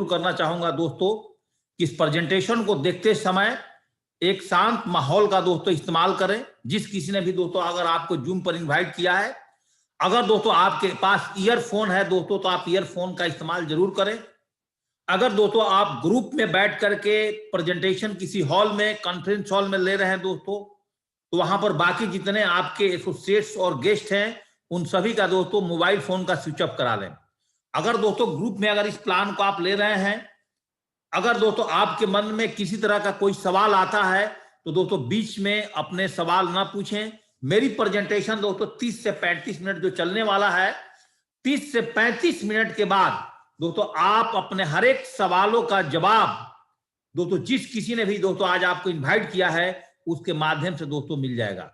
करना चाहूंगा दोस्तों कि इस प्रेजेंटेशन को देखते समय एक शांत माहौल का दोस्तों इस्तेमाल करें। जिस किसी ने भी दोस्तों अगर आपको जूम पर इनवाइट किया है, अगर दोस्तों आपके पास ईयरफोन है दोस्तों तो आप ईयरफोन का इस्तेमाल जरूर करें। अगर दोस्तों आप ग्रुप में बैठ करके प्रेजेंटेशन किसी हॉल में, कॉन्फ्रेंस हॉल में ले रहे हैं दोस्तों, तो वहां पर बाकी जितने आपके एसोसिएट्स और गेस्ट हैं उन सभी का दोस्तों मोबाइल फोन का स्विच ऑफ करा लें। अगर दोस्तों ग्रुप में अगर इस प्लान को आप ले रहे हैं, अगर दोस्तों आपके मन में किसी तरह का कोई सवाल आता है तो दोस्तों बीच में अपने सवाल ना पूछें। मेरी प्रेजेंटेशन दोस्तों 30 से 35 मिनट जो चलने वाला है, 30 से 35 मिनट के बाद दोस्तों आप अपने हर एक सवालों का जवाब दोस्तों जिस किसी ने भी दोस्तों आज आपको इनवाइट किया है उसके माध्यम से दोस्तों मिल जाएगा।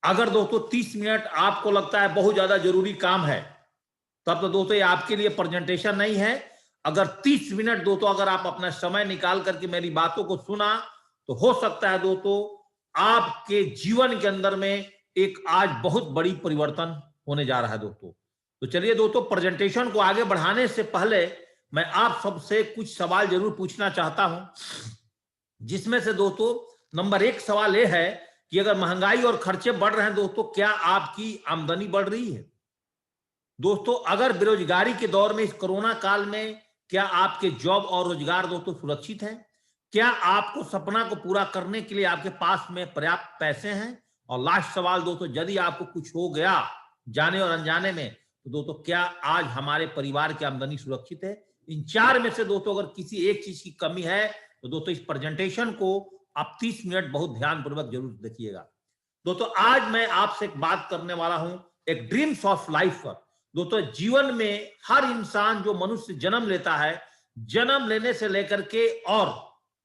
अगर दोस्तों 30 मिनट आपको लगता है बहुत ज्यादा जरूरी काम है, तब तो दोस्तों ये आपके लिए प्रेजेंटेशन नहीं है। अगर 30 मिनट दोस्तों अगर आप अपना समय निकाल करके मेरी बातों को सुना तो हो सकता है दोस्तों आपके जीवन के अंदर में एक आज बहुत बड़ी परिवर्तन होने जा रहा है दोस्तों। तो चलिए दोस्तों, प्रेजेंटेशन को आगे बढ़ाने से पहले मैं आप सबसे कुछ सवाल जरूर पूछना चाहता हूं, जिसमें से दोस्तों नंबर 1 सवाल यह है कि अगर महंगाई और खर्चे बढ़ रहे हैं दोस्तों, क्या आपकी आमदनी बढ़ रही है? दोस्तों अगर बेरोजगारी के दौर में इस कोरोना काल में क्या आपके जॉब और रोजगार दोस्तों सुरक्षित है? क्या आपको सपना को पूरा करने के लिए आपके पास में पर्याप्त पैसे हैं? और लास्ट सवाल दोस्तों, यदि आपको कुछ हो गया जाने और अनजाने में, तो दोस्तों क्या आज हमारे परिवार की आमदनी सुरक्षित है? इन 4 में से दोस्तों अगर किसी एक चीज की कमी है तो दोस्तों इस प्रेजेंटेशन को आप 30 मिनट बहुत ध्यानपूर्वक जरूर देखिएगा। दोस्तों आज मैं आपसे एक बात करने वाला हूं, एक ड्रीम्स ऑफ लाइफ पर। दोस्तों जीवन में हर इंसान जो मनुष्य जन्म लेता है, जन्म लेने से लेकर के और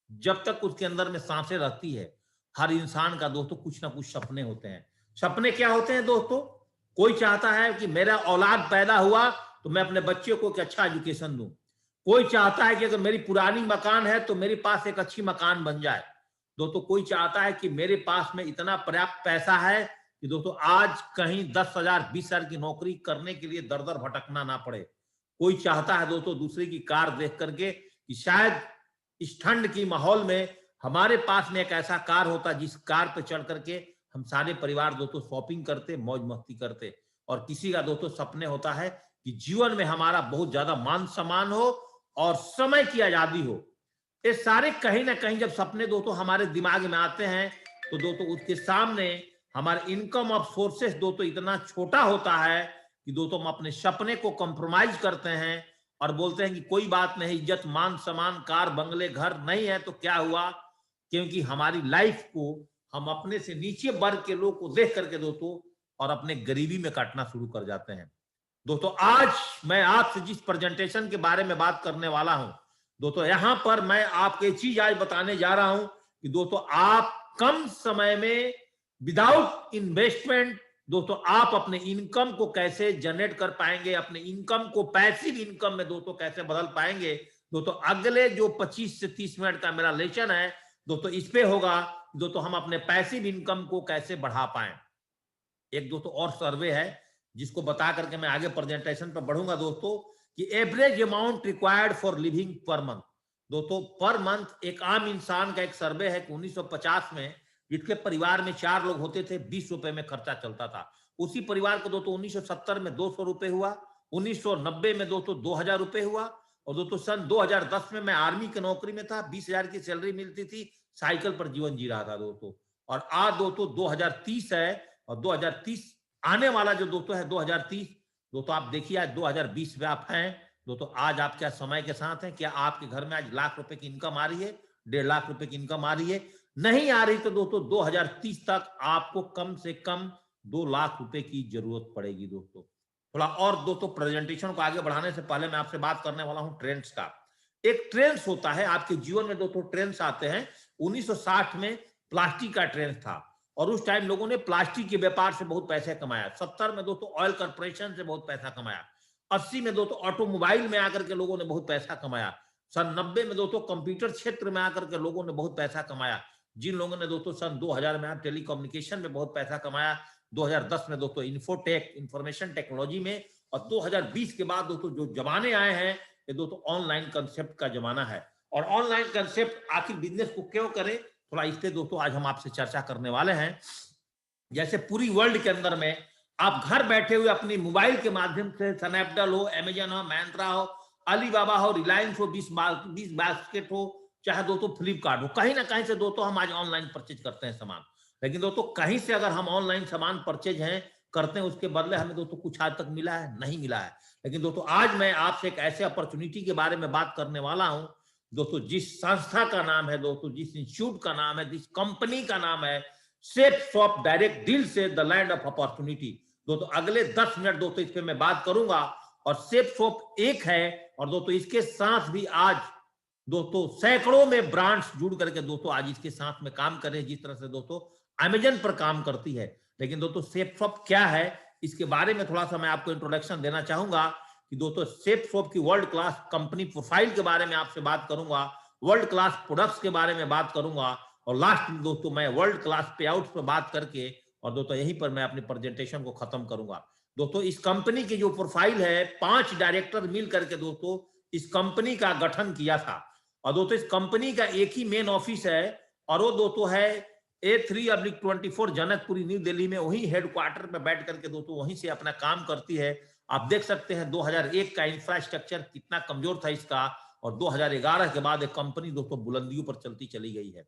जब तक उसके अंदर में सांसें रहती है, हर इंसान का दोस्तों कुछ ना कुछ सपने होते हैं। सपने क्या होते हैं दोस्तों? कोई चाहता है कि मेरा औलाद पैदा हुआ तो मैं अपने बच्चे को एक अच्छा एजुकेशन दूं। कोई चाहता है कि अगर मेरी पुरानी मकान है तो मेरे पास एक अच्छी मकान बन जाए। दोस्तों कोई चाहता है कि मेरे पास में इतना पर्याप्त पैसा है कि दोस्तों आज कहीं 10,000 20,000 की नौकरी करने के लिए दर दर भटकना ना पड़े। कोई चाहता है दोस्तों दूसरे की कार देख करके कि शायद इस ठंड की माहौल में हमारे पास में एक ऐसा कार होता जिस कार पे चढ़ करके हम सारे परिवार दोस्तों शॉपिंग करते, मौज मस्ती करते। और किसी का दोस्तों सपने होता है कि जीवन में हमारा बहुत ज्यादा मान सम्मान हो और समय की आजादी हो। ये सारे कहीं ना कहीं जब सपने दोस्तों हमारे दिमाग में आते हैं तो दोस्तों उसके सामने हमारे इनकम ऑफ सोर्सेस दोस्तों इतना छोटा होता है कि दोस्तों हम अपने सपने को कॉम्प्रोमाइज करते हैं और बोलते हैं कि कोई बात नहीं, इज्जत मान सम्मान कार बंगले घर नहीं है तो क्या हुआ, क्योंकि हमारी लाइफ को हम अपने से नीचे वर्ग के लोग को देख करके दोस्तों और अपने गरीबी में काटना शुरू कर जाते हैं। दोस्तों आज मैं आपसे जिस प्रेजेंटेशन के बारे में बात करने वाला हूं दोस्तों, यहां पर मैं आपको एक चीज आज बताने जा रहा हूं कि दोस्तों आप कम समय में विदाउट इन्वेस्टमेंट दोस्तों आप अपने इनकम को कैसे जनरेट कर पाएंगे, अपने इनकम को पैसिव इनकम में दोस्तों कैसे बदल पाएंगे। दोस्तों अगले जो 25 से 30 मिनट का मेरा लेसन है दोस्तों इस पे होगा दोस्तों हम अपने पैसिव इनकम को कैसे बढ़ा पाए। एक दोस्तों और सर्वे है जिसको बता करके मैं आगे प्रेजेंटेशन पर बढ़ूंगा दोस्तों, कि average amount required for living per month. दोस्तों पर मंथ एक आम इंसान का एक सर्वे है कि 1950 में जिसके परिवार में 4 लोग होते थे 20 रुपए में खर्चा चलता था। उसी परिवार को दोस्तों 1970 में 200 रुपए हुआ, 1990 में दोस्तों 2000 रुपए हुआ, और दोस्तों सन 2010 में मैं आर्मी की नौकरी में था, 20,000 की सैलरी मिलती थी, साइकिल पर जीवन जी रहा था दोस्तों। और आज दोस्तों 2030 है और 2030 आने वाला जो दोस्तों है 2030 दोस्तों आप देखिए आज 2020 में आप हैं दोस्तों। आज आप क्या समय के साथ हैं? क्या आपके घर में आज लाख रुपए की इनकम आ रही है, 1.5 लाख रुपए की इनकम आ रही है? नहीं आ रही तो दोस्तों 2030 तक आपको कम से कम 2 लाख रुपए की जरूरत पड़ेगी दोस्तों। थोड़ा और दोस्तों प्रेजेंटेशन को आगे बढ़ाने से पहले मैं आपसे बात करने वाला हूं ट्रेंड्स का। एक ट्रेंड्स होता है आपके जीवन में दोस्तों, ट्रेंड्स आते हैं। 1960 में प्लास्टिक का ट्रेंड था और उस टाइम लोगों ने प्लास्टिक के व्यापार से बहुत पैसे कमाया। 70 में दोस्तों ऑयल कॉर्पोरेशन से बहुत पैसा कमाया। 80 में दोस्तों ऑटोमोबाइल में आकर के लोगों ने बहुत पैसा कमाया। सन 90 में दोस्तों कंप्यूटर क्षेत्र में आकर के लोगों ने बहुत पैसा कमाया। जिन लोगों ने दोस्तों सन 2000 में टेलीकम्युनिकेशन में बहुत पैसा कमाया, 2010 में दोस्तों इंफोटेक इंफॉर्मेशन टेक्नोलॉजी में, और 2020 के बाद दोस्तों जो जमाने आए हैं ये दोस्तों ऑनलाइन कंसेप्ट का जमाना है। और ऑनलाइन कंसेप्ट आखिर बिजनेस को क्यों करें, थोड़ा इससे दोस्तों आज हम आपसे चर्चा करने वाले हैं। जैसे पूरी वर्ल्ड के अंदर में आप घर बैठे हुए अपनी मोबाइल के माध्यम से स्नैपडील हो, अमेजन हो, मैंत्रा हो, अलीबाबा हो, रिलायंस हो, 20 बास्केट हो, चाहे दोस्तों फ्लिपकार्ट हो, कहीं ना कहीं से दोस्तों हम आज ऑनलाइन परचेज करते हैं सामान। लेकिन दोस्तों कहीं से अगर हम ऑनलाइन सामान परचेज हैं करते हैं, उसके बदले हमें दोस्तों कुछ आज तक मिला है? नहीं मिला है। लेकिन दोस्तों आज मैं आपसे एक ऐसे अपॉर्चुनिटी के बारे में बात करने वाला हूं दोस्तों, जिस संस्था का नाम है दोस्तों, जिस इंस्टीट्यूट का नाम है, जिस कंपनी का नाम है सेपसॉफ्ट डायरेक्ट डील से द लैंड ऑफ अपॉर्चुनिटी। दोस्तों अगले 10 मिनट दोस्तों इस पे मैं बात करूंगा। और सेपसॉफ्ट एक है, और दोस्तों इसके साथ भी आज दोस्तों सैकड़ों में ब्रांड्स जुड़ करके दोस्तों आज इसके साथ में काम कर रहे हैं, जिस तरह से दोस्तों अमेजन पर काम करती है। लेकिन दोस्तों सेपसॉफ्ट क्या है, इसके बारे में थोड़ा सा मैं आपको इंट्रोडक्शन देना चाहूंगा कि दोस्तों सेपसॉफ्ट की वर्ल्ड क्लास कंपनी प्रोफाइल के बारे में आपसे बात करूंगा, वर्ल्ड क्लास प्रोडक्ट्स के बारे में बात करूंगा, और लास्ट में दोस्तों मैं वर्ल्ड क्लास पे आउट पर बात करके और दोस्तों यहीं पर मैं अपनी प्रेजेंटेशन को खत्म करूंगा। दोस्तों इस कंपनी की जो प्रोफाइल है, 5 डायरेक्टर मिल करके दोस्तों इस कंपनी का गठन किया था। और दोस्तों इस कंपनी का एक ही मेन ऑफिस है, और वो दोस्तों है A3/24 जनकपुरी न्यू दिल्ली में। वही हेडक्वार्टर में बैठ करके दोस्तों वहीं से अपना काम करती है। आप देख सकते हैं 2001 का इंफ्रास्ट्रक्चर कितना कमजोर था इसका, और 2011 के बाद एक कंपनी दोस्तों बुलंदियों पर चलती चली गई है।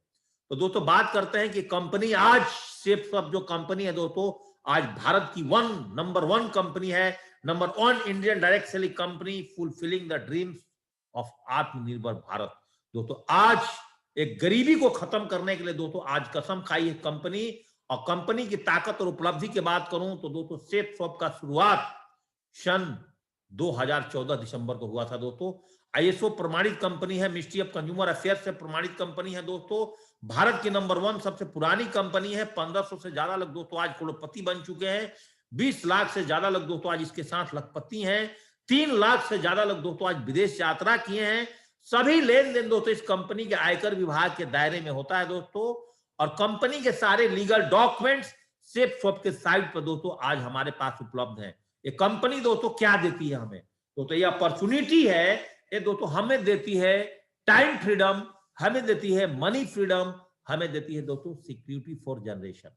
तो दोस्तों बात करते हैं कि कंपनी आज सेपसॉफ्ट जो कंपनी है दोस्तों, आज भारत की नंबर 1 कंपनी है, number 1 Indian direct selling company, fulfilling the dreams of आत्मनिर्भर भारत। दोस्तों आज एक गरीबी को खत्म करने के लिए दोस्तों आज कसम खाई है कंपनी। और कंपनी की ताकत और उपलब्धि की बात करूं तो दोस्तों सेपसॉफ्ट का शुरुआत सन 2014 दिसंबर को हुआ था दोस्तों। ISO प्रमाणित कंपनी है, मिनिस्ट्री ऑफ कंज्यूमर अफेयर्स से प्रमाणित कंपनी है दोस्तों। भारत की नंबर 1 सबसे पुरानी कंपनी है। 1500 से ज्यादा लोग दोस्तों आज करोड़पति बन चुके हैं। 20 लाख से ज्यादा लोग दोस्तों आज इसके साथ लखपति हैं। 3 लाख से ज्यादा लोग दोस्तों आज विदेश यात्रा किए हैं। सभी लेन देन दोस्तों इस कंपनी के आयकर विभाग के दायरे में होता है दोस्तों। और कंपनी के सारे लीगल डॉक्यूमेंट्स सेपसॉफ्ट के साइट पर दोस्तों आज हमारे पास उपलब्ध है। ये कंपनी दोस्तों क्या देती है हमें, दोस्तों ये अपॉर्चुनिटी है, ये दोस्तों हमें देती है टाइम फ्रीडम, हमें देती है मनी फ्रीडम, हमें देती है दोस्तों सिक्योरिटी फॉर जनरेशन।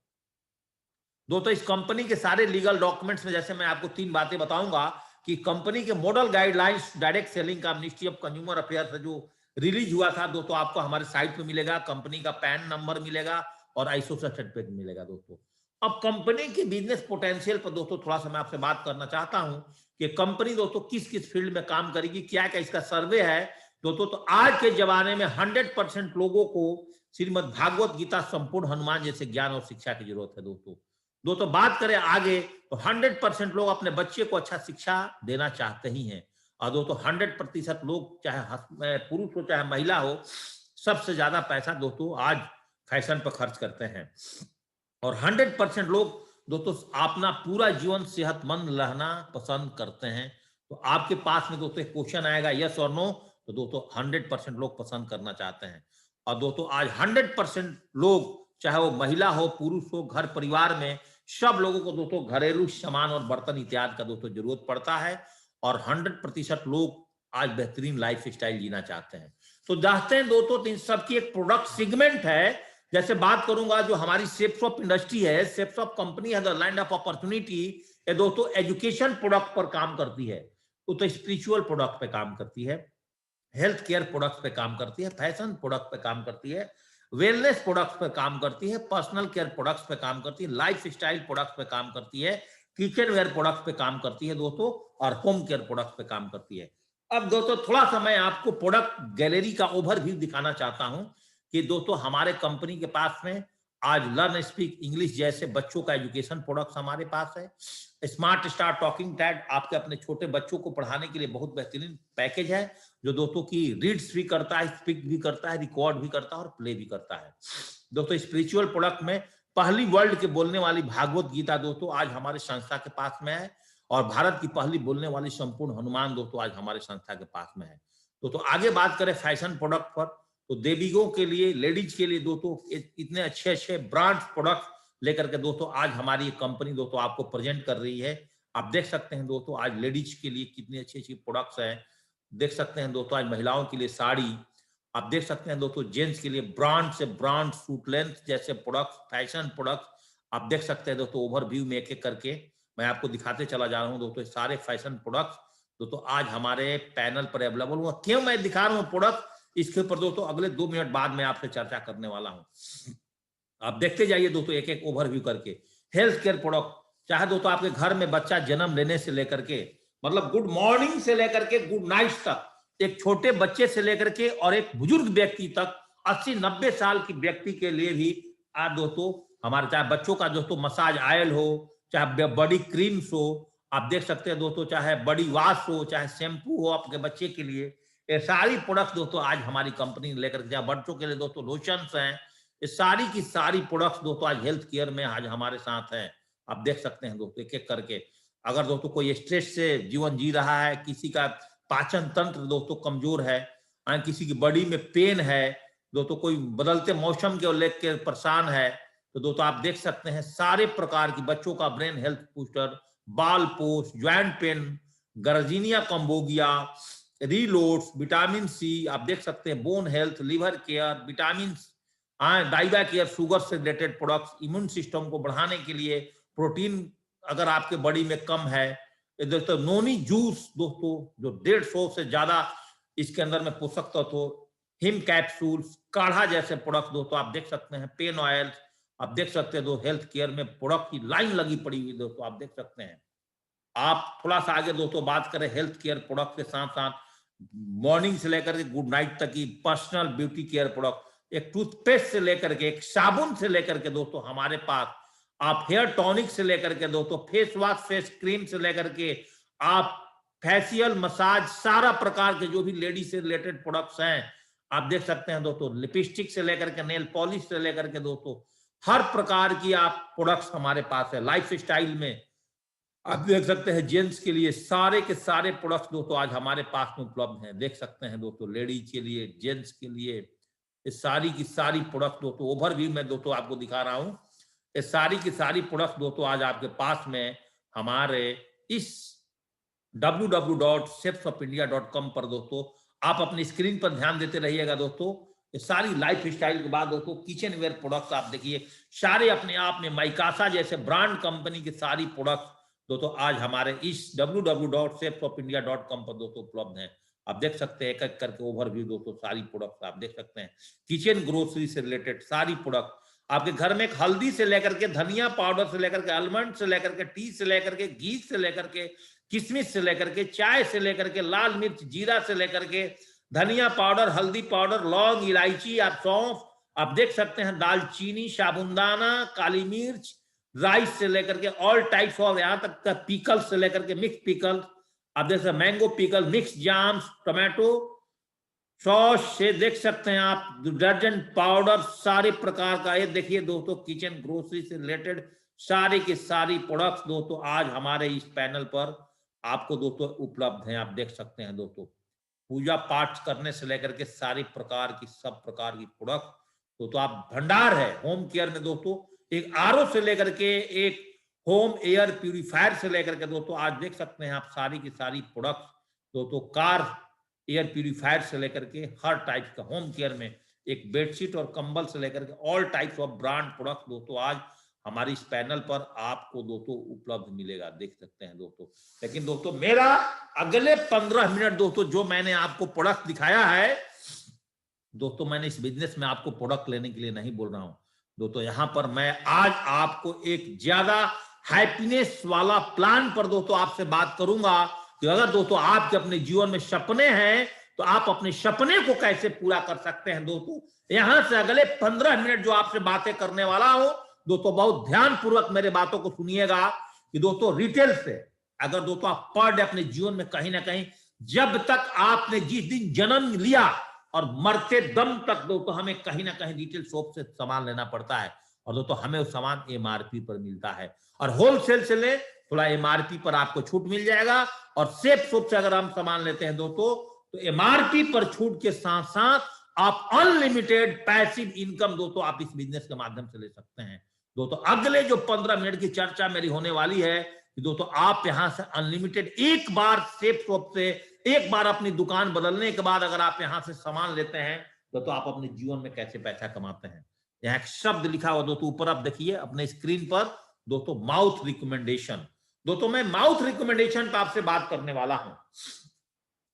दोस्तों इस कंपनी के सारे लीगल डॉक्यूमेंट्स में जैसे मैं आपको 3 बातें बताऊंगा कि कंपनी के मॉडल गाइडलाइंस डायरेक्ट सेलिंग का मिनिस्ट्री ऑफ कंज्यूमर अफेयर्स जो रिलीज हुआ था दोस्तों, आपको हमारे साइट पे मिलेगा। कंपनी का पैन नंबर मिलेगा और ISO सर्टिफिकेट मिलेगा दोस्तों। अब कंपनी के बिजनेस पोटेंशियल पर दोस्तों थोड़ा सा मैं आपसे बात करना चाहता हूं कि कंपनी दोस्तों किस किस फील्ड में काम करेगी, क्या क्या इसका सर्वे है दोस्तों। तो आज के जमाने में 100% लोगों को श्रीमद् भागवत गीता, संपूर्ण हनुमान जैसे ज्ञान और शिक्षा की जरूरत है दोस्तों। दोस्तों बात करें आगे तो 100% लोग अपने बच्चे को अच्छा शिक्षा देना चाहते ही हैं। और दोस्तों 100% लोग, चाहे पुरुष हो चाहे महिला हो, सबसे ज्यादा पैसा दोस्तों आज फैशन पर खर्च करते हैं। और 100% लोग दोस्तों अपना पूरा जीवन सेहतमंद रहना पसंद करते हैं। तो आपके पास में दोस्तों क्वेश्चन आएगा यस और नो, तो दोस्तों 100% लोग पसंद करना चाहते हैं। और दोस्तों आज 100% लोग, चाहे वो महिला हो पुरुष हो, घर परिवार में सब लोगों को दोस्तों घरेलू सामान और बर्तन इत्यादि का दोस्तों जरूरत पड़ता है। और 100% लोग आज बेहतरीन लाइफ स्टाइल जीना चाहते हैं। तो चाहते हैं दोस्तों तो इन सबकी एक प्रोडक्ट सेगमेंट है। जैसे बात करूंगा जो हमारी सेपसॉफ्ट इंडस्ट्री है, सेपसॉफ्ट कंपनी है द लैंड ऑफ अपॉर्चुनिटी, ये दोस्तों एजुकेशन प्रोडक्ट पर काम करती है, तो स्पिरिचुअल प्रोडक्ट पे काम करती है, हेल्थ केयर प्रोडक्ट पे काम करती है, फैशन प्रोडक्ट पे काम करती है, वेलनेस प्रोडक्ट्स पे काम करती है, पर्सनल केयर प्रोडक्ट्स पे काम करती है, लाइफ स्टाइल प्रोडक्ट्स पे काम करती है, किचन वेयर प्रोडक्ट्स पे काम करती है दोस्तों, और होम केयर प्रोडक्ट्स पे काम करती है। अब दोस्तों थोड़ा सा मैं आपको प्रोडक्ट गैलरी का ओवरव्यू दिखाना चाहता हूं कि दोस्तों हमारे कंपनी के पास में आज लर्न स्पीक इंग्लिश जैसे बच्चों का एजुकेशन प्रोडक्ट्स हमारे पास है। स्मार्ट स्टार टॉकिंग टैग आपके अपने छोटे बच्चों को पढ़ाने के लिए बहुत बेहतरीन पैकेज है, जो दोस्तों की रीड्स भी करता है, स्पीक भी करता है, रिकॉर्ड भी करता है और प्ले भी करता है। दोस्तों स्पिरिचुअल प्रोडक्ट में पहली वर्ल्ड के बोलने वाली भागवत गीता दोस्तों आज हमारे संस्था के पास में है, और भारत की पहली बोलने वाली संपूर्ण हनुमान दोस्तों आज हमारे संस्था के पास में है। तो आगे बात करें फैशन प्रोडक्ट पर, तो देवियों के लिए, लेडीज के लिए दोस्तों इतने अच्छे अच्छे ब्रांड प्रोडक्ट लेकर के दोस्तों आज हमारी कंपनी दोस्तों आपको प्रेजेंट कर रही है। आप देख सकते हैं दोस्तों आज लेडीज के लिए कितनी अच्छी अच्छी प्रोडक्ट्स हैं। देख सकते हैं दोस्तों आज महिलाओं के लिए साड़ी, आप देख सकते हैं दोस्तों जेंट्स के लिए ब्रांड से ब्रांड सूट लेंथ जैसे प्रोडक्ट्स, फैशन प्रोडक्ट्स आप देख सकते हैं दोस्तों। ओवरव्यू में एक एक करके मैं आपको दिखाते चला जा रहा हूं दोस्तों। सारे फैशन प्रोडक्ट्स दोस्तों आज हमारे पैनल पर अवेलेबल हुआ। क्यों मैं दिखा रहा हूँ प्रोडक्ट, इसके ऊपर दोस्तों अगले 2 मिनट बाद मैं आपसे चर्चा करने वाला हूँ। आप देखते जाइए दोस्तों एक एक ओवरव्यू करके। हेल्थ केयर प्रोडक्ट, चाहे दोस्तों आपके घर में बच्चा जन्म लेने से लेकर के, मतलब गुड मॉर्निंग से लेकर के गुड नाइट तक, एक छोटे बच्चे से लेकर के और एक बुजुर्ग व्यक्ति तक, 80-90 साल की व्यक्ति के लिए भी आज दोस्तों हमारे, चाहे बच्चों का दोस्तों मसाज ऑयल हो, चाहे बॉडी क्रीम्स हो, आप देख सकते हैं दोस्तों, चाहे बॉडी वॉश हो, चाहे शैम्पू हो आपके बच्चे के लिए, ये सारी प्रोडक्ट्स दोस्तों आज हमारी कंपनी ने लेकर के, चाहे बच्चों के लिए दोस्तों लोशंस हैं, ये सारी की सारी प्रोडक्ट्स दोस्तों आज हेल्थ केयर में आज हमारे साथ हैं। आप देख सकते हैं दोस्तों एक एक करके। अगर दोस्तों कोई स्ट्रेस से जीवन जी रहा है, किसी का पाचन तंत्र दोस्तों कमजोर है, किसी की बॉडी में पेन है दोस्तों, कोई बदलते मौसम के लेकर परेशान है, तो दोस्तों आप देख सकते हैं सारे प्रकार की, बच्चों का ब्रेन हेल्थ बूस्टर, बाल पोस्ट, joint pain, garcinia cambogia, reloads, vitamin C, आप देख सकते हैं bone health, liver care, vitamin डाइबा केयर, शुगर से रिलेटेड प्रोडक्ट्स, इम्यून सिस्टम को बढ़ाने के लिए, प्रोटीन अगर आपके बॉडी में कम है दोस्तों, नोनी जूस दोस्तों जो 150 से ज्यादा इसके अंदर में पोषक तत्व, हिम कैप्सूल्स, काढ़ा जैसे प्रोडक्ट दोस्तों आप देख सकते हैं, पेन ऑयल आप देख सकते हैं दोस्तों। हेल्थ केयर में प्रोडक्ट की लाइन लगी पड़ी हुई दोस्तों आप देख सकते हैं। आप थोड़ा सा आगे दोस्तों बात करें हेल्थ केयर प्रोडक्ट के साथ साथ मॉर्निंग से लेकर के गुड नाइट तक की पर्सनल ब्यूटी केयर प्रोडक्ट, एक टूथपेस्ट से लेकर के, एक साबुन से लेकर के दोस्तों हमारे पास, आप हेयर टॉनिक से लेकर के दोस्तों, फेस वॉश, फेस क्रीम से लेकर के, आप फेशियल मसाज, सारा प्रकार के जो भी लेडीज से रिलेटेड प्रोडक्ट्स हैं आप देख सकते हैं दोस्तों। लिपस्टिक से लेकर के, नेल पॉलिश से लेकर के दोस्तों हर प्रकार की आप प्रोडक्ट्स हमारे पास है। लाइफ स्टाइल में आप देख सकते हैं जेंट्स के लिए सारे के सारे प्रोडक्ट्स दोस्तों आज हमारे पास में उपलब्ध हैं। देख सकते हैं दोस्तों लेडीज के लिए, जेंट्स के लिए, इस सारी की सारी प्रोडक्ट दोस्तों ओवरव्यू में दोस्तों आपको दिखा रहा हूं। ये सारी की सारी प्रोडक्ट दोस्तों आज आपके पास में हमारे इस www.chefsofIndia.com पर दोस्तों आप अपनी स्क्रीन पर ध्यान देते रहिएगा दोस्तों। ये सारी लाइफ स्टाइल के बाद दोस्तों किचन वेयर प्रोडक्ट्स आप देखिए, सारे अपने आप में माइकासा जैसे ब्रांड कंपनी की सारी प्रोडक्ट्स दोस्तों आज हमारे इस www.chefsofIndia.com पर दोस्तों उपलब्ध हैं। आप देख सकते हैं एक एक करके ओवरव्यू दोस्तों, सारी प्रोडक्ट्स आप देख सकते हैं। किचन ग्रोसरी से रिलेटेड सारी प्रोडक्ट आपके घर में, हल्दी से लेकर के, धनिया पाउडर से लेकर के, आलमंड से लेकर के, टी से लेकर के, घी से लेकर के, किशमिश से लेकर के, चाय से लेकर के, लाल मिर्च, जीरा से लेकर के, धनिया पाउडर, हल्दी पाउडर, लौंग, इलायची, आप सौंफ, आप देख सकते हैं दालचीनी, साबुनदाना, काली मिर्च, राइस से लेकर के ऑल टाइप्स ऑफ, यहाँ तक का पिकल से लेकर के मिक्स पिकल, आप देख सकते हैं mango pickle, mix jams, tomato sauce से देख सकते हैं आप, डिटर्जेंट पाउडर, सारे प्रकार का। ये देखिए दोस्तों किचन ग्रोसरी से रिलेटेड सारी की सारी प्रोडक्ट्स दोस्तों आज हमारे इस पैनल पर आपको दोस्तों उपलब्ध हैं। आप देख सकते हैं दोस्तों पूजा पाठ करने से लेकर के सारी प्रकार की, सब प्रकार की प्रोडक्ट दोस्तों आप भंडार है। होम केयर में दोस्तों एक आरओ से लेकर के, एक होम एयर प्यूरिफायर से लेकर के दोस्तों आज देख सकते हैं आप सारी की सारी प्रोडक्ट्स दोस्तों, कार एयर प्यूरिफायर से लेकर के हर टाइप का, होम केयर में एक बेडशीट और कंबल से लेकर के all types of brand product दोस्तों आज हमारी इस पैनल पर आपको दोस्तों उपलब्ध मिलेगा, देख सकते हैं दोस्तों। लेकिन दोस्तों मेरा अगले 15 मिनट दोस्तों जो मैंने आपको प्रोडक्ट दिखाया है दोस्तों, मैंने इस बिजनेस में आपको प्रोडक्ट लेने के लिए नहीं बोल रहा हूं दोस्तों। यहां पर मैं आज आपको एक ज्यादा हैप्पीनेस वाला प्लान पर दोस्तों आपसे बात करूंगा कि अगर दोस्तों आपके अपने जीवन में सपने हैं तो आप अपने सपने को कैसे पूरा कर सकते हैं दोस्तों। यहां से अगले 15 मिनट जो आपसे बातें करने वाला हूं दोस्तों, बहुत ध्यान पूर्वक मेरे बातों को सुनिएगा कि दोस्तों रिटेल से अगर दोस्तों आप पर डे अपने जीवन में कहीं ना कहीं, जब तक आपने जिस दिन जन्म लिया और मरते दम तक दोस्तों हमें कहीं ना कहीं रिटेल शॉप से सामान लेना पड़ता है, और दोस्तों हमें वो सामान एमआरपी पर मिलता है, और होलसेल से ले थोड़ा एमआरपी पर आपको छूट मिल जाएगा, और सेफ शॉप से अगर हम सामान लेते हैं दोस्तों तो एमआरपी पर छूट के साथ साथ आप अनलिमिटेड पैसिव इनकम दोस्तों आप इस बिजनेस के माध्यम से ले सकते हैं दोस्तों। अगले जो 15 मिनट की चर्चा मेरी होने वाली है कि दोस्तों आप यहां से अनलिमिटेड एक बार सेफ शॉप से एक बार अपनी दुकान बदलने के बाद अगर आप यहां से सामान लेते हैं तो आप अपने जीवन में कैसे पैसा कमाते हैं। यहाँ एक शब्द लिखा हुआ दोस्तों, ऊपर आप देखिए अपने स्क्रीन पर दोस्तों, माउथ रिकमेंडेशन। दोस्तों मैं माउथ रिकमेंडेशन पर आपसे बात करने वाला हूं।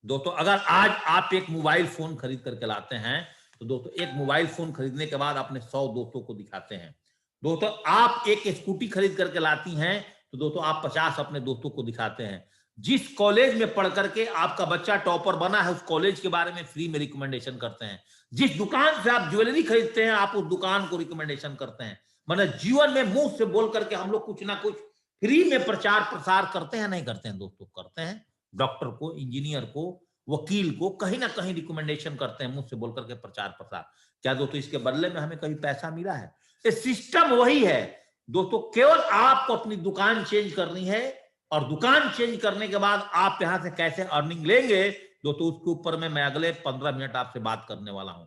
दोस्तों अगर आज आप एक मोबाइल फोन खरीद करके लाते हैं तो दोस्तों एक मोबाइल फोन खरीदने के बाद अपने 100 दोस्तों को दिखाते हैं। दोस्तों आप एक स्कूटी खरीद करके लाती हैं तो दोस्तों आप 50 अपने दोस्तों को दिखाते हैं। जिस कॉलेज में पढ़ करके आपका बच्चा टॉपर बना है उस कॉलेज के बारे में फ्री में रिकमेंडेशन करते हैं। जिस दुकान से आप ज्वेलरी खरीदते हैं आप उस दुकान को रिकमेंडेशन करते हैं। मतलब जीवन में मुंह से बोल करके हम लोग कुछ ना कुछ फ्री में प्रचार प्रसार करते हैं, नहीं करते हैं दोस्तों? करते हैं। डॉक्टर को, इंजीनियर को, वकील को कहीं ना कहीं रिकमेंडेशन करते हैं, मुंह से बोल करके प्रचार प्रसार। क्या दोस्तों इसके बदले में हमें कभी पैसा मिला है? ये सिस्टम वही है दोस्तों, केवल आपको अपनी दुकान चेंज करनी है और दुकान चेंज करने के बाद आप यहां से कैसे अर्निंग लेंगे दोस्तों उसके ऊपर में मैं अगले 15 मिनट आपसे बात करने वाला हूं।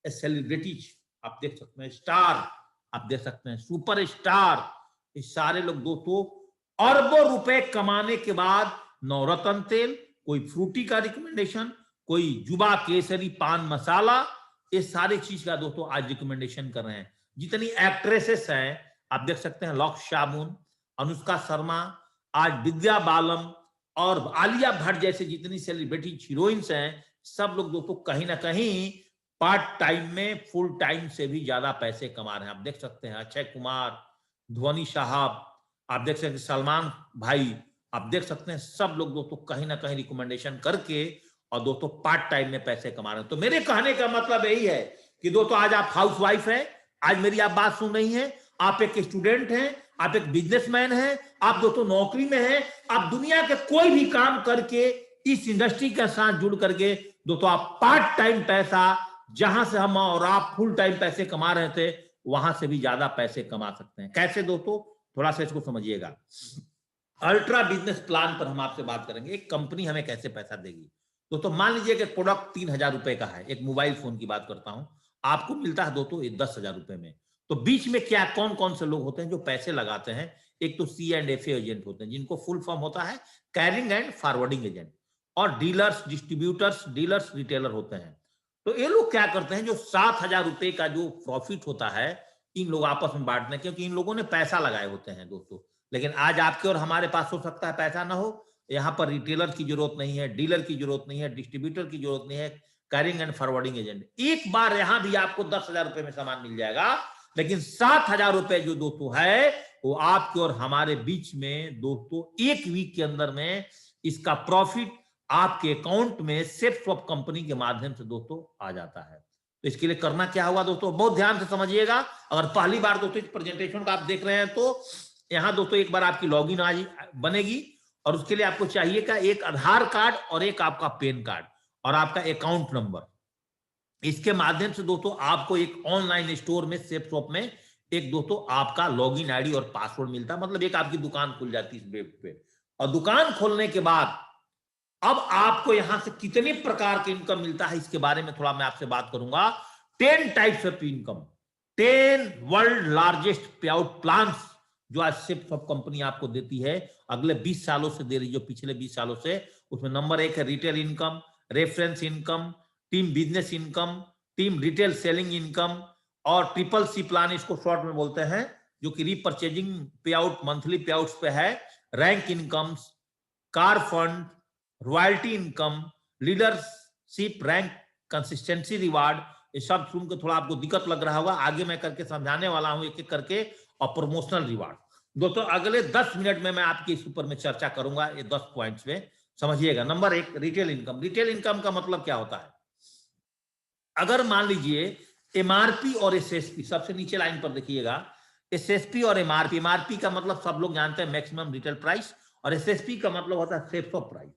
सेलिब्रिटीज आप देख सकते हैं, स्टार आप देख सकते हैं, सुपर स्टार, ये सारे लोग दोस्तों अरबों रुपए कमाने के बाद नवरत्न तेल, कोई फ्रूटी का रिकमेंडेशन, कोई जुबा केसरी पान मसाला, ये सारी चीज का दोस्तों आज रिकमेंडेशन कर रहे हैं। जितनी एक्ट्रेसेस हैं आप देख सकते हैं, लक्ष्य शामुन, अनुष्का शर्मा, आज विद्या बालन और आलिया भट्ट जैसे जितनी सेलिब्रिटी हीरोइंस हैं, सब लोग दोस्तों कहीं ना कहीं पार्ट टाइम में फुल टाइम से भी ज्यादा पैसे कमा रहे हैं। आप देख सकते हैं अक्षय कुमार, धोनी साहब, आप देख सकते हैं सलमान भाई, आप देख सकते हैं सब लोग दोस्तों कहीं ना कहीं रिकमेंडेशन करके और दोस्तों पार्ट टाइम में पैसे कमा रहे हैं। तो मेरे कहने का मतलब यही है कि दोस्तों आज आप हाउस वाइफ हैं, आज मेरी आप बात सुन रही हैं, आप एक स्टूडेंट हैं, आप एक बिजनेसमैन हैं, आप दोस्तों नौकरी में हैं, आप दुनिया के कोई भी काम करके इस इंडस्ट्री के साथ जुड़ करके दोस्तों आप पार्ट टाइम पैसा, जहां से हम और आप फुल टाइम पैसे कमा रहे थे वहां से भी ज्यादा पैसे कमा सकते हैं। कैसे दोस्तों, थोड़ा सा इसको समझिएगा। अल्ट्रा बिजनेस प्लान पर हम आपसे बात करेंगे, एक कंपनी हमें कैसे पैसा देगी। दोस्तों मान लीजिए कि प्रोडक्ट 3,000 रुपए का है, एक मोबाइल फोन की बात करता हूं, आपको मिलता है दोस्तों 10,000 रुपए में। तो बीच में क्या कौन कौन से लोग होते हैं जो पैसे लगाते हैं? एक तो C&FA एजेंट होते हैं जिनको फुल फॉर्म होता है कैरिंग एंड फॉरवर्डिंग एजेंट, और डीलर्स, डिस्ट्रीब्यूटर्स, डीलर्स, रिटेलर होते हैं। तो ये लोग क्या करते हैं, जो 7,000 रुपए का जो प्रॉफिट होता है इन लोग आपस में बांटते हैं, क्योंकि इन लोगों ने पैसा लगाए होते हैं दोस्तों। लेकिन आज आपके और हमारे पास हो सकता है पैसा ना हो, यहाँ पर रिटेलर की जरूरत नहीं है, डीलर की जरूरत नहीं है, डिस्ट्रीब्यूटर की जरूरत नहीं है, कैरिंग एंड फॉरवर्डिंग एजेंट। एक बार यहां भी आपको 10,000 रुपए में सामान मिल जाएगा, लेकिन 7,000 रुपए जो दोस्तों है वो आपके और हमारे बीच में दोस्तों एक वीक के अंदर में इसका प्रॉफिट आपके अकाउंट में सेफ स्वैप कंपनी के माध्यम से दोस्तों आ जाता है। तो इसके लिए करना क्या होगा दोस्तों, बहुत ध्यान से समझिएगा। अगर पहली बार दोस्तों इस प्रेजेंटेशन का आप देख रहे हैं तो यहाँ दोस्तों एक बार आपकी लॉगिन आज बनेगी, और उसके लिए आपको चाहिए क्या, एक आधार कार्ड और एक आपका पैन कार्ड और आपका अकाउंट नंबर। इसके माध्यम से दोस्तों आपको एक ऑनलाइन स्टोर में सेफ शॉप में एक दोस्तों आपका लॉगिन आईडी और पासवर्ड मिलता है, मतलब एक आपकी दुकान खुल जाती है इस वेब पे। और दुकान खोलने के बाद अब आपको यहां से कितने प्रकार के इनकम मिलता है इसके बारे में थोड़ा मैं आपसे बात करूंगा। 10 types of income, 10 world largest पे आउट प्लान जो आज सेफ शॉप कंपनी आपको देती है, अगले 20 सालों से दे रही, जो पिछले 20 सालों से। उसमें नंबर 1 है retail income, reference income, team business income, team retail selling income, और CCC प्लान इसको शॉर्ट में बोलते हैं, जो कि रीपरचेजिंग पे आउट, मंथली पे आउट पे है, rank incomes, car fund, royalty income, leadership rank, consistency reward. ये सब सुन के थोड़ा आपको दिक्कत लग रहा होगा, आगे मैं करके समझाने वाला हूं एक एक करके। और प्रमोशनल रिवार्ड दोस्तों अगले 10 मिनट में मैं आपके इस ऊपर में चर्चा करूंगा, ये 10 पॉइंट्स में समझिएगा। Number 1 retail income. Retail income का मतलब क्या होता है, अगर मान लीजिए MRP और SSP, सबसे नीचे लाइन पर देखिएगा, SSP और MRP। MRP का मतलब सब लोग जानते हैं मैक्सिमम रिटेल प्राइस, और SSP का मतलब होता है सेफ शॉप प्राइस।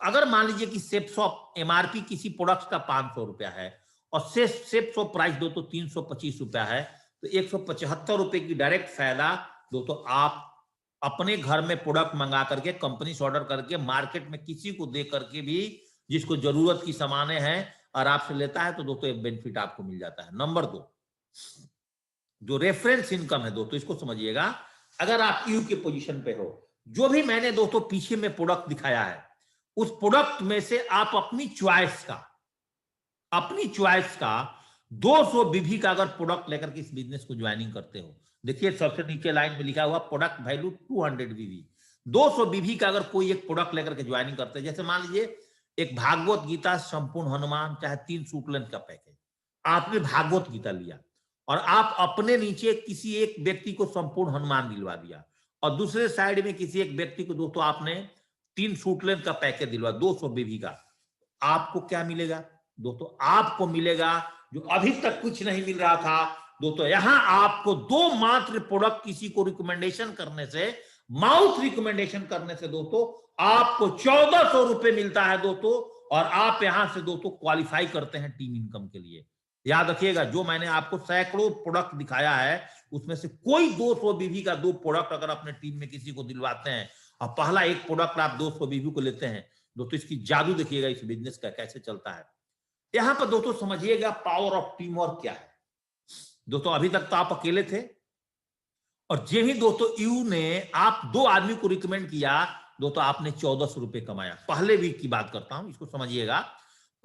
अगर मान लीजिए कि सेफ शॉप MRP किसी प्रोडक्ट का 500 रुपया है और सेफ शॉप प्राइस दोस्तों 325 रुपया है, तो 175 रुपए की डायरेक्ट फायदा दोस्तों आप अपने घर में प्रोडक्ट मंगा करके, कंपनी से ऑर्डर करके, मार्केट में किसी को दे करके भी, जिसको जरूरत की सामानें हैं और आपसे लेता है, तो दोस्तों एक बेनिफिट आपको मिल जाता है। नंबर 2 जो रेफरेंस इनकम है दोस्तों, इसको समझिएगा। अगर आप यू की पोजीशन पे हो, जो भी मैंने दोस्तों पीछे में प्रोडक्ट दिखाया है उस प्रोडक्ट में से आप अपनी चॉइस का 200 बीवी का अगर प्रोडक्ट लेकर के इस बिजनेस को ज्वाइनिंग करते हो, देखिए सबसे नीचे लाइन में लिखा हुआ प्रोडक्ट वैल्यू 200 बीवी, 200 बीवी का अगर कोई एक प्रोडक्ट लेकर के ज्वाइनिंग करते हैं, जैसे मान लीजिए एक भागवत गीता संपूर्ण हनुमान चाहे 3 सूट लेंथ का पैक है, आपने भागवत गीता लिया और आप अपने नीचे किसी एक व्यक्ति को संपूर्ण हनुमान दिलवा दिया और दूसरे साइड में किसी एक व्यक्ति को दोस्तों आपने 3 सूट लेंथ का पैकेज दिलवा 200 बीवी का, आपको क्या मिलेगा दोस्तों? आपको मिलेगा जो अभी तक कुछ नहीं मिल रहा था दोस्तों, यहां आपको 2 मात्र प्रोडक्ट किसी को रिकमेंडेशन करने से, माउथ रिकमेंडेशन करने से दोस्तों आपको 1400 रुपए मिलता है दोस्तों, और आप यहां से दोस्तों क्वालिफाई करते हैं टीम इनकम के लिए। याद रखिएगा, जो मैंने आपको सैकड़ों प्रोडक्ट दिखाया है उसमें से कोई 200 बीवी का 2 प्रोडक्ट अगर अपने टीम में किसी को दिलवाते हैं और पहला एक प्रोडक्ट आप 200 बीवी को लेते हैं दोस्तों, इसकी जादू देखिएगा इस बिजनेस का कैसे चलता है। यहां पर दोस्तों समझिएगा पावर ऑफ टीम वर्क क्या है दोस्तों। अभी तक तो आप अकेले थे और जे ही दोस्तों यू ने आप 2 आदमी को रिकमेंड किया दोस्तों, आपने 1400 रुपए कमाया। पहले वीक की बात करता हूं, इसको समझिएगा।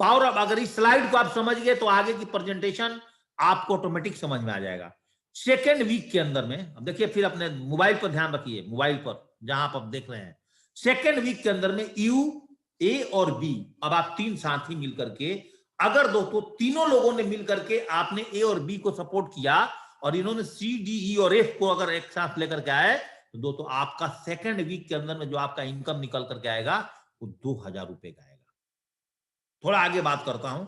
पावर ऑफ, अगर इस स्लाइड को आप समझ गए तो आगे की प्रेजेंटेशन आपको ऑटोमेटिक समझ में आ जाएगा। सेकेंड वीक के अंदर में, अब देखिए फिर अपने मोबाइल पर ध्यान रखिए, मोबाइल पर जहां आप देख रहे हैं, सेकेंड वीक के अंदर में यू, ए और बी, अब आप 3 साथी मिलकर के, अगर दोस्तों तीनों लोगों ने मिलकर के आपने ए और बी को सपोर्ट किया और इन्होंने सी, डी, ई और एफ को अगर एक साथ लेकर के आए तो दोस्तों आपका सेकेंड वीक के अंदर में जो आपका इनकम निकल करके आएगा वो 2000 रुपए का आएगा। थोड़ा आगे बात करता हूं।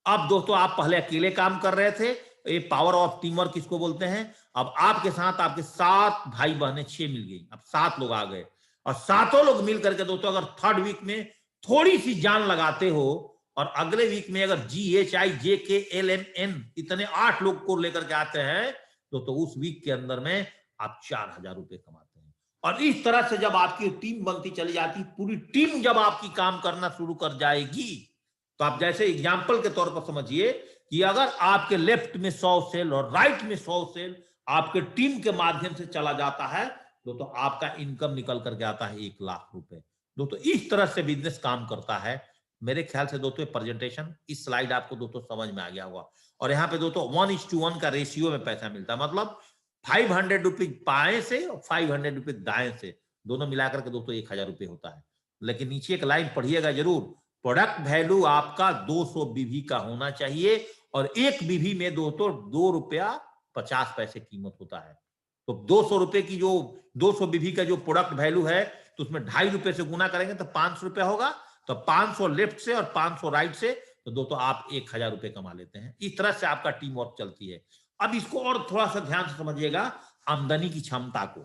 अब दोस्तों आप पहले अकेले काम कर रहे थे, ये पावर ऑफ टीम वर्क किसको बोलते हैं। अब आपके साथ आपके 7 भाई बहनें 6 मिल गई, अब 7 लोग आ गए और 7 लोग मिल करके दोस्तों अगर थर्ड वीक में थोड़ी सी जान लगाते हो और अगले वीक में अगर GHIJKLMN इतने 8 लोग को लेकर के आते हैं तो उस वीक के अंदर में आप 4000 रुपए कमाते हैं। और इस तरह से जब आपकी टीम बनती चली जाती, पूरी टीम जब आपकी काम करना शुरू कर जाएगी, तो आप जैसे एग्जाम्पल के तौर पर समझिए कि अगर आपके लेफ्ट में 100 सेल और राइट में 100 सेल आपके टीम के माध्यम से चला जाता है तो आपका इनकम निकल करके आता है 1 लाख रुपए। दोस्तों इस तरह से बिजनेस काम करता है। मेरे ख्याल से दोस्तों प्रेजेंटेशन, इस स्लाइड आपको दोस्तों समझ में आ गया होगा। और यहाँ पे दोस्तों 1:1 का रेशियो में पैसा मिलता है, मतलब 500 रुपीज बाएं से और 500 रुपीज दाएं से, दोनों मिलाकर के दोस्तों 1000 रुपए होता है। लेकिन नीचे एक लाइन पढ़िएगा जरूर, प्रोडक्ट वैल्यू आपका 200 बीवी का होना चाहिए और एक बीवी में दोस्तों 2 रुपया 50 पैसे कीमत होता है। तो 200 रुपए की जो 200 बीवी का जो प्रोडक्ट वैल्यू है तो उसमें 2.5 रुपए से गुना करेंगे तो 500 रुपया होगा, तो 500 लेफ्ट से और 500 राइट से, तो दोस्तों आप 1000 रुपए कमा लेते हैं। इस तरह से आपका टीम वर्क चलती है। अब इसको और थोड़ा सा ध्यान से समझिएगा, आमदनी की क्षमता को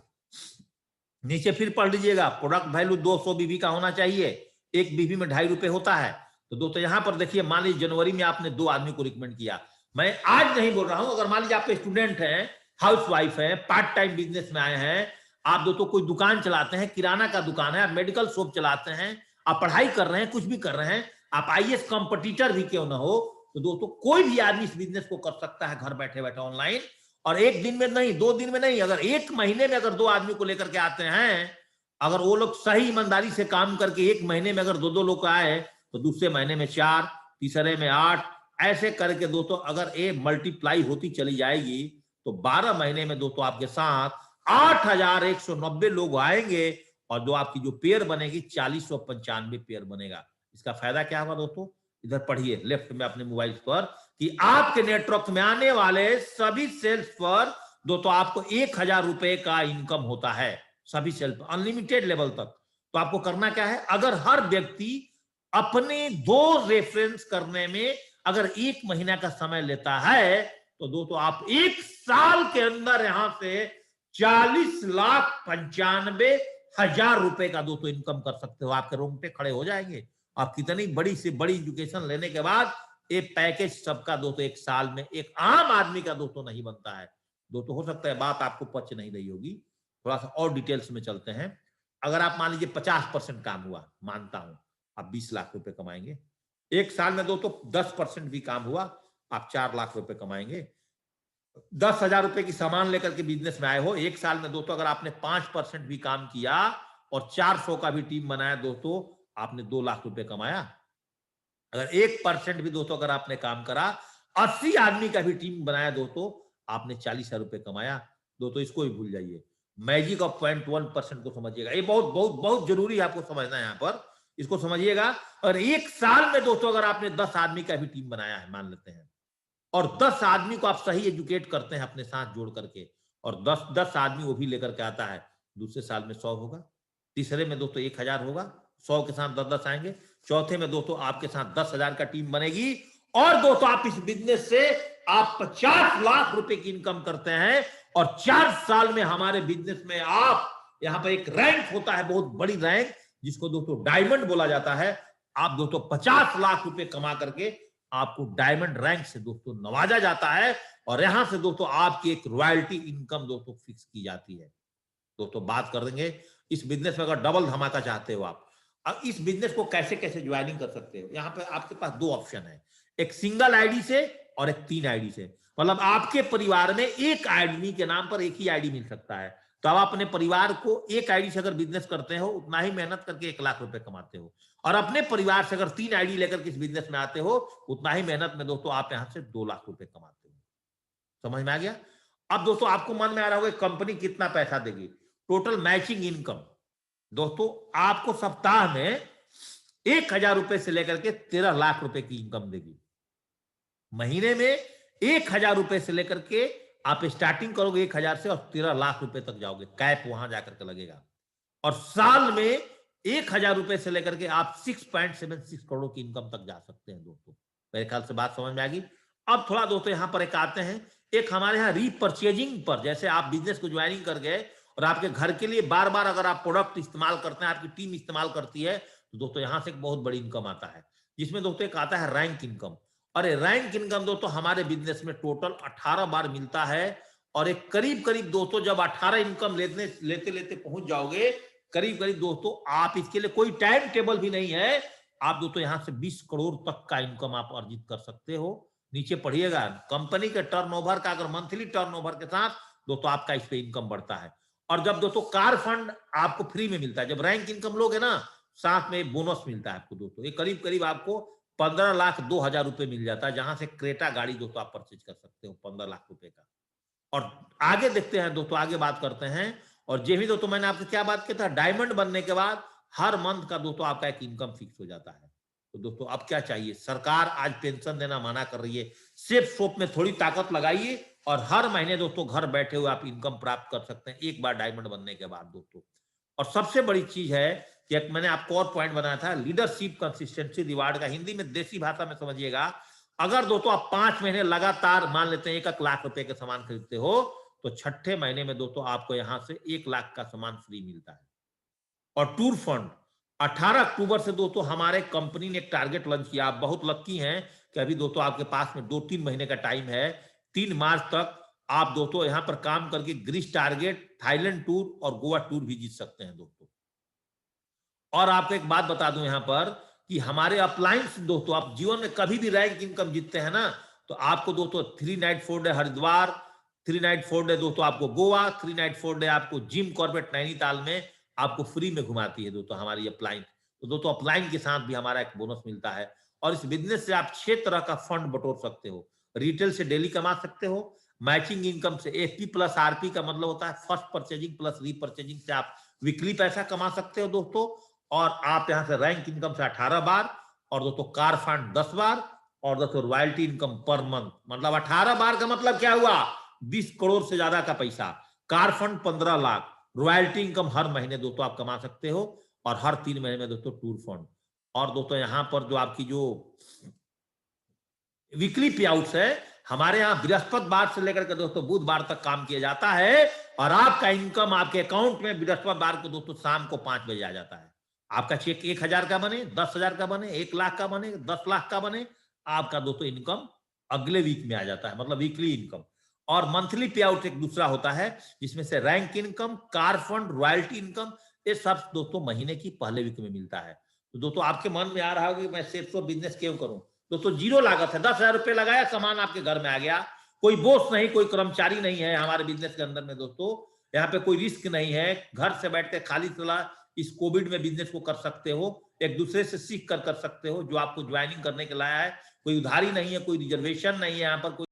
नीचे फिर पढ़ लीजिएगा। प्रोडक्ट वैल्यू 200 बीवी का होना चाहिए, एक बीवी में 2.5 रुपए होता है। तो दोस्तों यहां पर देखिए, मान लीजिए जनवरी में आपने 2 आदमी को रिकमेंड किया, मैं आज नहीं बोल रहा हूं, अगर मान लीजिए आप स्टूडेंट हैं, हाउस वाइफ है, पार्ट टाइम बिजनेस में आए हैं, आप दोस्तों कोई दुकान चलाते हैं, किराना का दुकान है, आप मेडिकल शॉप चलाते हैं, आप पढ़ाई कर रहे हैं, कुछ भी कर रहे हैं, आप IAS कॉम्पिटिटर भी क्यों ना हो, तो दोस्तों कोई भी आदमी इस बिजनेस को कर सकता है घर बैठे बैठे ऑनलाइन। और एक दिन में नहीं, 2 दिन में नहीं, अगर एक महीने में अगर 2 आदमी को लेकर के आते हैं, अगर वो लोग सही ईमानदारी से काम करके एक महीने में अगर 2-2 लोग आए तो दूसरे महीने में 4, तीसरे में 8, ऐसे करके दोस्तों अगर ये मल्टीप्लाई होती चली जाएगी तो 12 महीने में दोस्तों आपके साथ 8190 लोग आएंगे और जो आपकी जो पेयर बनेगी 4095 पेयर बनेगा। इसका फायदा क्या होगा दोस्तों, इधर पढ़िए लेफ्ट में अपने मोबाइल पर, कि आपके नेटवर्क में आने वाले सभी सेल्स पर दोस्तों आपको 1000 रुपए का इनकम होता है, सभी सेल्स पर अनलिमिटेड लेवल तक। तो आपको करना क्या है, अगर हर व्यक्ति अपने 2 रेफरेंस करने में अगर 1 महीना का समय लेता है तो दोस्तों आप 1 साल के अंदर यहां से 40,95,000 रुपए का दोस्तों इनकम कर सकते हो। आपके रोंगटे खड़े हो जाएंगे। आप कितनी बड़ी से बड़ी एजुकेशन लेने के बाद ये पैकेज सबका दोस्तों 1 साल में एक आम आदमी का दोस्तों नहीं बनता है। दोस्तों हो सकता है बात आपको पच नहीं रही होगी, थोड़ा सा और डिटेल्स में चलते हैं। अगर आप मान लीजिए 50% काम हुआ, मानता हूं आप 20 लाख रुपए कमाएंगे। 1 साल में दोस्तों 10% भी काम हुआ, आप 4 लाख रुपए कमाएंगे। 10,000 रुपए की सामान लेकर के बिजनेस में आए हो, 1 साल में दोस्तों अगर आपने 5% भी काम किया और 400 का भी टीम बनाया दोस्तों, आपने 2 लाख रुपए कमाया। अगर 1% भी दोस्तों अगर आपने काम करा, 80 आदमी का भी टीम बनाया दोस्तों, आपने 40,000 रुपए कमाया। दोस्तों इसको भी भूल जाइए, मैजिक ऑफ 0.1% को समझिएगा, ये बहुत बहुत बहुत जरूरी है आपको समझना है यहाँ पर, इसको समझिएगा। और 1 साल में दोस्तों अगर आपने 10 आदमी का भी टीम बनाया है मान लेते हैं, और 10 आदमी को आप सही एजुकेट करते हैं अपने साथ जोड़ करके, और 10 आदमी वो भी लेकर के आता है, दूसरे साल में 100 होगा, तीसरे में दोस्तों 1000 होगा, 100 के साथ 10-10 आएंगे, चौथे में दोस्तों आपके साथ 10,000 का टीम बनेगी, और दोस्तों आप इस बिजनेस से आप 50 लाख रुपए की इनकम करते हैं, और 4 साल में हमारे बिजनेस में आप यहां पर एक रैंक होता है, बहुत बड़ी रैंक, जिसको दोस्तों डायमंड बोला जाता है। आप दोस्तों 50 लाख रुपए कमा करके आपको डायमंड रैंक से दोस्तों नवाजा जाता है, और यहां से दोस्तों आपकी एक रॉयल्टी इनकम दोस्तों फिक्स की जाती है। दोस्तों बात कर देंगे इस बिजनेस में, अगर डबल धमाका चाहते हो आप, अब इस बिजनेस को कैसे कैसे ज्वाइनिंग कर सकते हो। यहाँ पे आपके पास 2 ऑप्शन है, एक सिंगल आईडी से और एक 3 आईडी से। मतलब आपके परिवार में एक आदमी के नाम पर एक ही आईडी मिल सकता है, तो आप अपने परिवार को एक आईडी से अगर बिजनेस करते हो, उतना ही मेहनत करके 1 लाख रुपए कमाते हो, और अपने परिवार से अगर 3 आईडी लेकर के इस बिजनेस में आते हो, उतना ही मेहनत में दोस्तों आप यहां से 2 लाख रुपए कमाते हो। समझ में आ गया। अब दोस्तों आपको मन में आ रहा होगा कंपनी कितना पैसा देगी। टोटल मैचिंग इनकम दोस्तों आपको सप्ताह में 1,000 रुपए से लेकर के 13 लाख रुपए की इनकम देगी। महीने में 1,000 रुपए से लेकर के आप स्टार्टिंग करोगे 1,000 से, और 13 लाख रुपए तक जाओगे, कैप वहां जाकर के लगेगा। और साल में 1,000 रुपए से लेकर के आप 6.76 करोड़ की इनकम तक जा सकते हैं दोस्तों। मेरे ख्याल से बात समझ में आ गई। अब थोड़ा दोस्तों यहां पर एक आते हैं, एक हमारे यहाँ रीपरचेजिंग पर, जैसे आप बिजनेस को ज्वाइनिंग कर गए और आपके घर के लिए बार बार अगर आप प्रोडक्ट इस्तेमाल करते हैं, आपकी टीम इस्तेमाल करती है, तो दोस्तों यहां से एक बहुत बड़ी इनकम आता है, जिसमें दोस्तों एक आता है रैंक इनकम। और ये रैंक इनकम दोस्तों हमारे बिजनेस में टोटल 18 बार मिलता है, और एक करीब करीब दोस्तों जब 18 इनकम लेते लेते पहुंच जाओगे, करीब करीब दोस्तों आप इसके लिए कोई टाइम टेबल भी नहीं है, आप दोस्तों यहां से 20 करोड़ तक का इनकम आप अर्जित कर सकते हो। नीचे पढ़िएगा, कंपनी के टर्नओवर का अगर मंथली टर्नओवर के साथ दोस्तों आपका इस पे इनकम बढ़ता है। और जब दोस्तों कार फंड आपको फ्री में मिलता है, जब रैंक इनकम लोगे ना, साथ में बोनस मिलता है आपको दोस्तों, ये करीब करीब आपको 15,02,000 रुपए मिल जाता है, जहां से क्रेटा गाड़ी दोस्तों आप परचेज कर सकते हो 15 लाख रुपए का। और आगे देखते हैं दोस्तों, आगे बात करते हैं। और ये भी दोस्तों मैंने आपसे क्या बात किया था, डायमंड बनने के बाद हर मंथ का दोस्तों आपका एक इनकम फिक्स हो जाता है। तो दोस्तों अब क्या चाहिए, सरकार आज पेंशन देना मना कर रही है, सेफ सोप में थोड़ी ताकत लगाइए, और हर महीने दोस्तों घर बैठे हुए आप इनकम प्राप्त कर सकते हैं एक बार डायमंड बनने के बाद दोस्तों। और सबसे बड़ी चीज है कि एक मैंने आपको और पॉइंट बनाया था, लीडरशिप कंसिस्टेंसी रिवार्ड का, हिंदी में देसी भाषा में समझिएगा, अगर दोस्तों आप 5 महीने लगातार मान लेते हैं 1 लाख रुपए के सामान खरीदते हो, तो 6ठे महीने में दोस्तों आपको यहां से 1 लाख का सामान फ्री मिलता है। और टूर फंड 18 अक्टूबर से दोस्तों हमारे कंपनी ने एक टारगेट लॉन्च किया। आप बहुत लकी हैं कि अभी दोस्तों आपके पास में 2-3 महीने का टाइम है। 3 मार्च तक आप दोस्तों यहां पर काम करके ग्रीस टारगेट, थाईलैंड टूर और गोवा टूर भी जीत सकते हैं दोस्तों। और आपको एक बात बता दूं यहां पर कि हमारे अपलाइन दोस्तों, आप जीवन में कभी भी रैंक इनकम जीतते हैं ना, तो आपको दोस्तों 3 night 4 day Haridwar, 3 night 4 day दोस्तों आपको गोवा, 3 नाइट 4 डे आपको जिम कॉर्बेट नैनीताल में आपको फ्री में घुमाती है दोस्तों हमारी अपलाइन। तो दोस्तों अपलाइन के साथ भी हमारा एक बोनस मिलता है। और इस बिजनेस से आप 6 तरह का फंड बटोर सकते हो। रिटेल से डेली कमा सकते हो, मैचिंग इनकम से एफपी प्लस आरपी का मतलब होता है फर्स्ट परचेजिंग प्लस रीपरचेजिंग से आप वीकली पैसा कमा सकते हो दोस्तों। और आप यहां से रैंक इनकम से 18 बार, और दोस्तों कार फंड 10 बार, और दोस्तों रॉयल्टी इनकम पर मंथ, मतलब 18 बार का मतलब क्या हुआ, 20 करोड़ से ज्यादा का पैसा, car fund 15 lakh, royalty income हर महीने दोस्तों आप कमा सकते हो, और हर 3 महीने में दोस्तों टूर फंड। और दोस्तों यहां पर जो आपकी जो वीकली पे आउट्स है, हमारे यहाँ बृहस्पतिवार से लेकर के दोस्तों बुधवार तक काम किया जाता है, और आपका इनकम आपके अकाउंट में बृहस्पतिवार को दोस्तों शाम को 5 बजे आ जाता है। आपका चेक 1,000 का बने, 10,000 का बने, 1 लाख का बने, 10 लाख का बने, आपका दोस्तों इनकम अगले वीक में आ जाता है, मतलब वीकली इनकम। और मंथली पे आउट एक दूसरा होता है, जिसमें से rank income, car fund, royalty income, ये सब दोस्तों महीने की पहले वीक में मिलता है। तो दोस्तों आपके मन में आ रहा होगा कि मैं सेफ बिजनेस क्यों करूं। दोस्तों जीरो लागत है, 10,000 रुपए लगाया, सामान आपके घर में आ गया, कोई बॉस नहीं, कोई कर्मचारी नहीं है हमारे बिजनेस के अंदर में दोस्तों। यहाँ पे कोई रिस्क नहीं है, घर से बैठ के खाली चला इस कोविड में बिजनेस को कर सकते हो। एक दूसरे से सीख कर सकते हो, जो आपको ज्वाइनिंग करने के लाया है। कोई उधारी नहीं है, कोई रिजर्वेशन नहीं है यहाँ पर, कोई